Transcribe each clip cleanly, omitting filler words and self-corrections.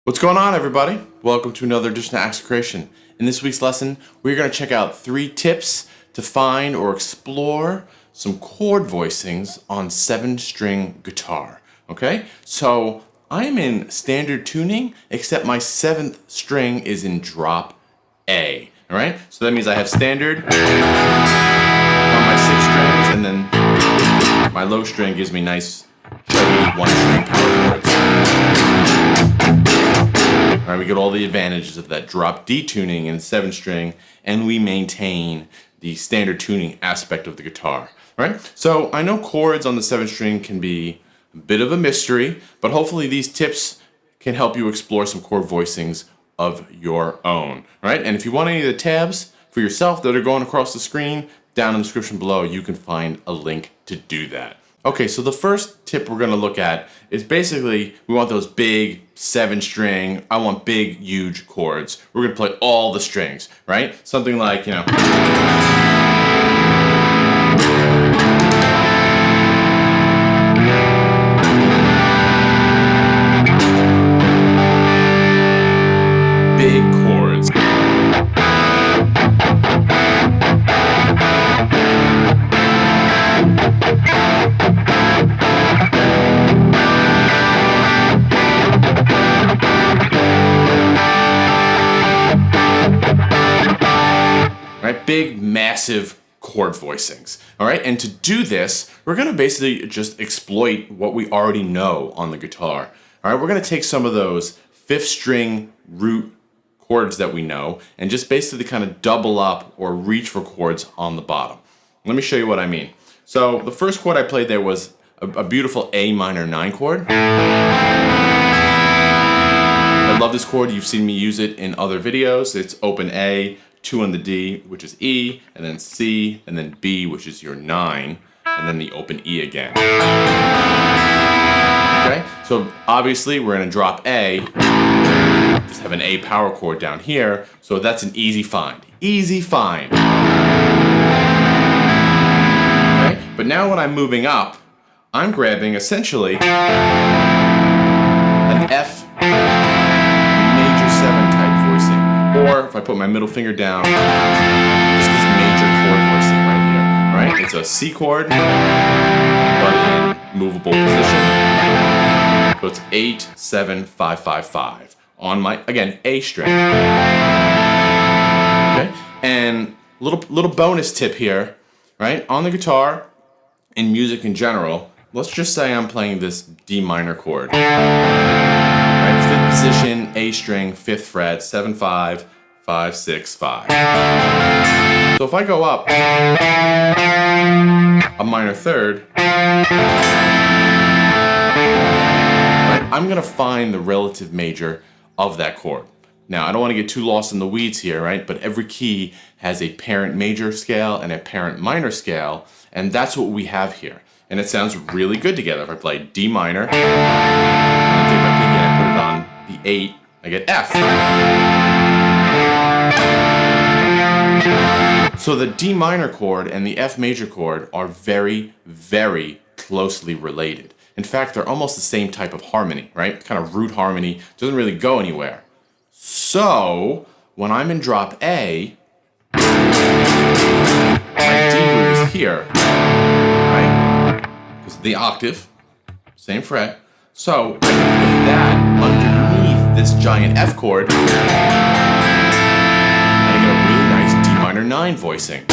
What's going on, everybody? Welcome to another edition of Acts of Creation. In this week's lesson, we're going to check out 3 tips to find or explore some chord voicings on 7-string guitar. Okay? So I'm in standard tuning, except my 7th string is in drop A. Alright? So that means I have standard on my 6 strings, and then my low string gives me nice, chuggy 1-string power chords. All right, we get all the advantages of that drop D tuning in 7-string, and we maintain the standard tuning aspect of the guitar. Right? So I know chords on the 7-string can be a bit of a mystery, but hopefully these tips can help you explore some chord voicings of your own. Right? And if you want any of the tabs for yourself that are going across the screen, down in the description below, you can find a link to do that. Okay, so the first tip we're going to look at is basically we want those big 7-string, I want big, huge chords. We're going to play all the strings, right? Something like, big chords. Right? Big, massive chord voicings. All right, and to do this, we're going to basically just exploit what we already know on the guitar. All right, we're going to take some of those 5th string root chords that we know and just basically kind of double up or reach for chords on the bottom. Let me show you what I mean. So the first chord I played there was a beautiful A minor 9 chord. I love this chord. You've seen me use it in other videos. It's open A, 2 on the D, which is E, and then C, and then B, which is your 9, and then the open E again. Okay, so obviously we're going to drop A, just have an A power chord down here, so that's an easy find. Easy find. Okay, but now when I'm moving up, I'm grabbing essentially an F major 7 type voicing. Or if I put my middle finger down, just this major chord voicing right here. Right? It's a C chord, but in movable position. So it's 8, 7, 5, 5, 5 on my, again, A string. Okay? And little bonus tip here, right? On the guitar, in music in general, let's just say I'm playing this D minor chord. Right? 5th position, A string, 5th fret, 7, 5, 5, 6, 5. So if I go up a minor 3rd, right, I'm going to find the relative major of that chord. Now, I don't want to get too lost in the weeds here, right? But every key has a parent major scale and a parent minor scale, and that's what we have here. And it sounds really good together. If I play D minor, and I take my pinky and I put it on the 8, I get F. So the D minor chord and the F major chord are very, very closely related. In fact, they're almost the same type of harmony, right? Kind of root harmony, doesn't really go anywhere. So when I'm in drop A, my D root is here, right? Because the octave, same fret. So I can put that underneath this giant F chord, and I get a really nice D minor 9 voicing.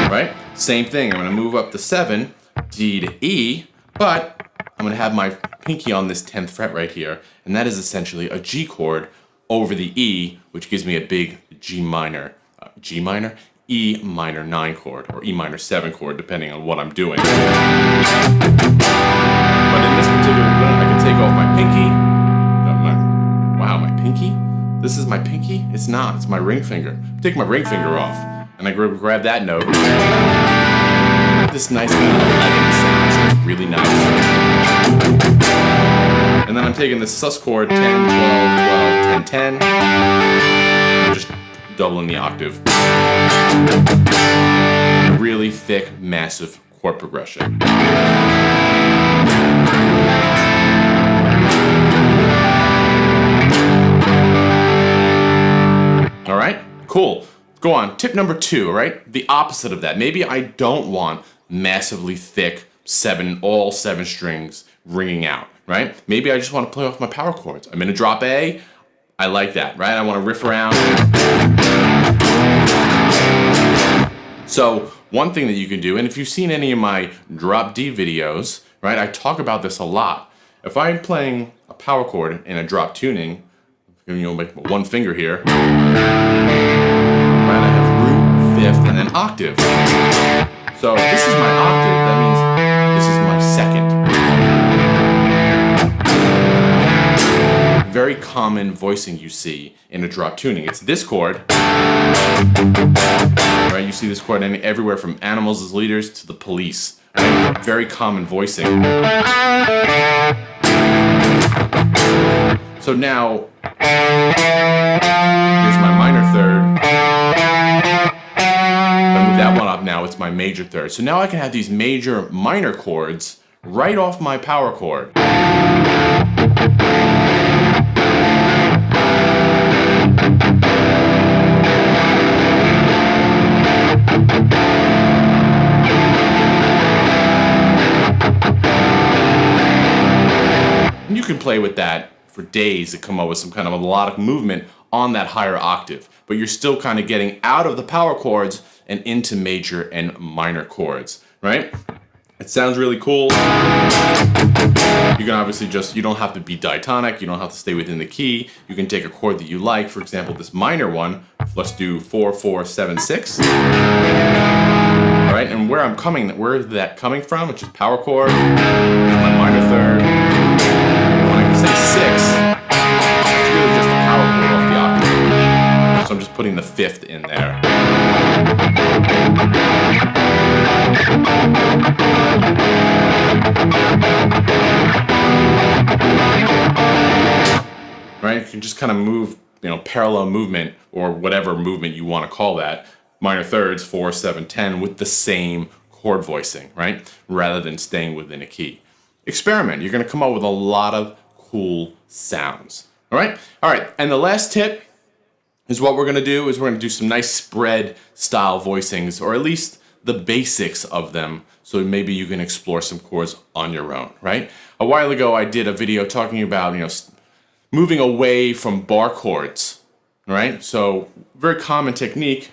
Right? Same thing. I'm going to move up the 7, D to E, but I'm going to have my pinky on this 10th fret right here, and that is essentially a G chord over the E, which gives me a big G minor, E minor 9 chord, or E minor 7 chord, depending on what I'm doing. But in this particular one, I can take off my pinky. Wow, my pinky? This is my pinky? It's not, it's my ring finger. Take my ring finger off, and I grab that note. This nice kind of 11 sound, so it's really nice. And then I'm taking this sus chord, 10, 12, 12, 10, 10. I'm just doubling the octave. A really thick, massive chord progression. Cool. Go on. Tip number 2, right? The opposite of that. Maybe I don't want massively thick all 7 strings ringing out, right? Maybe I just want to play off my power chords. I'm in a drop A. I like that, right? I want to riff around. So one thing that you can do, and if you've seen any of my drop D videos, right, I talk about this a lot. If I'm playing a power chord in a drop tuning, make one finger here, right, I have root, 5th, and then octave. So this is my octave, that means this is my 2nd. Very common voicing you see in a drop tuning. It's this chord. Right, you see this chord everywhere from animals as leaders to the police. Right? Very common voicing. So now, here's my minor 3rd. I move that one up now, it's my major 3rd. So now I can have these major minor chords right off my power chord. You can play with that for days to come up with some kind of a melodic movement on that higher octave, but you're still kind of getting out of the power chords and into major and minor chords, right? It sounds really cool. You can obviously you don't have to be diatonic, you don't have to stay within the key. You can take a chord that you like, for example, this minor one. Let's do 4, 4, 7, 6. All right, and where is that coming from, which is power chord, my minor 3rd. When I say 6, it's really just the power chord off the octave. So I'm just putting the 5th in there. Right? You can just kind of move, parallel movement or whatever movement you want to call that. Minor 3rds, 4, 7, 10 with the same chord voicing, right? Rather than staying within a key. Experiment. You're going to come up with a lot of cool sounds. All right? All right. And the last tip is what we're going to do is we're going to do some nice spread style voicings, or at least the basics of them, so maybe you can explore some chords on your own, right? A while ago I did a video talking about, moving away from bar chords, right? So very common technique,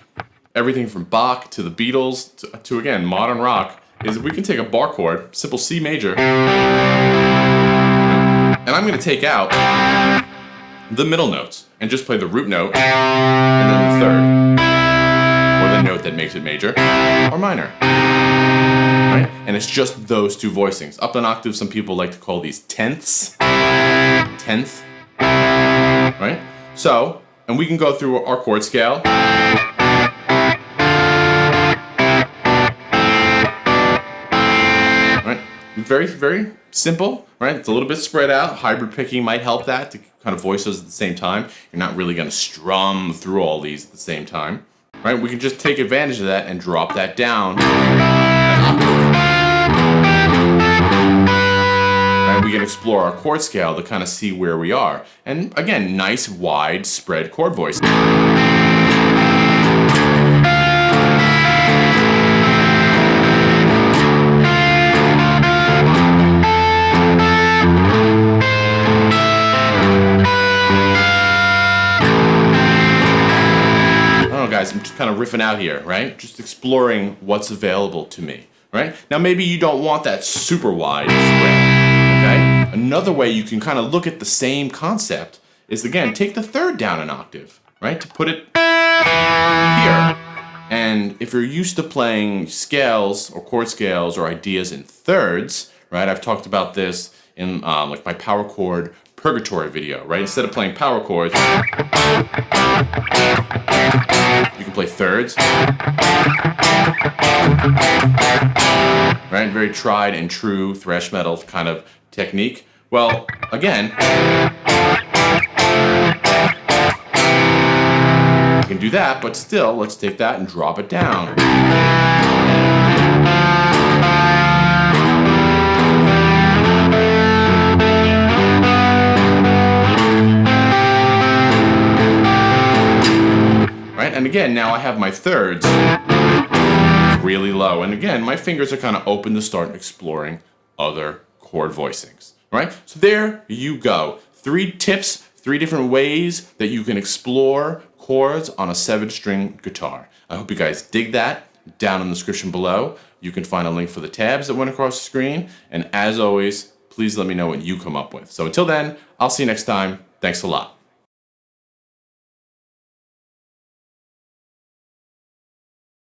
everything from Bach to the Beatles to again, modern rock, is we can take a bar chord, simple C major, and I'm going to take out the middle notes and just play the root note and then the 3rd, or the note that makes it major or minor, right? And it's just those 2 voicings. Up an octave, some people like to call these tenths, right? So, and we can go through our chord scale. Right? Very, very simple, right? It's a little bit spread out. Hybrid picking might help that to kind of voice those at the same time. You're not really going to strum through all these at the same time, right? We can just take advantage of that and drop that down. Right? We can explore our chord scale to kind of see where we are. And again, nice wide spread chord voice. Guys, I'm just kind of riffing out here, right? Just exploring what's available to me, right? Now, maybe you don't want that super wide spread, okay? Another way you can kind of look at the same concept is, again, take the 3rd down an octave, right? To put it here. And if you're used to playing scales or chord scales or ideas in 3rds, right? I've talked about this in like my power chord purgatory video, right? Instead of playing power chords, you can play 3rds, right? Very tried and true thrash metal kind of technique. Well, again, you can do that, but still, let's take that and drop it down. And again, now I have my thirds really low. And again, my fingers are kind of open to start exploring other chord voicings, right? So there you go. 3 tips, 3 different ways that you can explore chords on a 7-string guitar. I hope you guys dig that. Down in the description below, you can find a link for the tabs that went across the screen. And as always, please let me know what you come up with. So until then, I'll see you next time. Thanks a lot.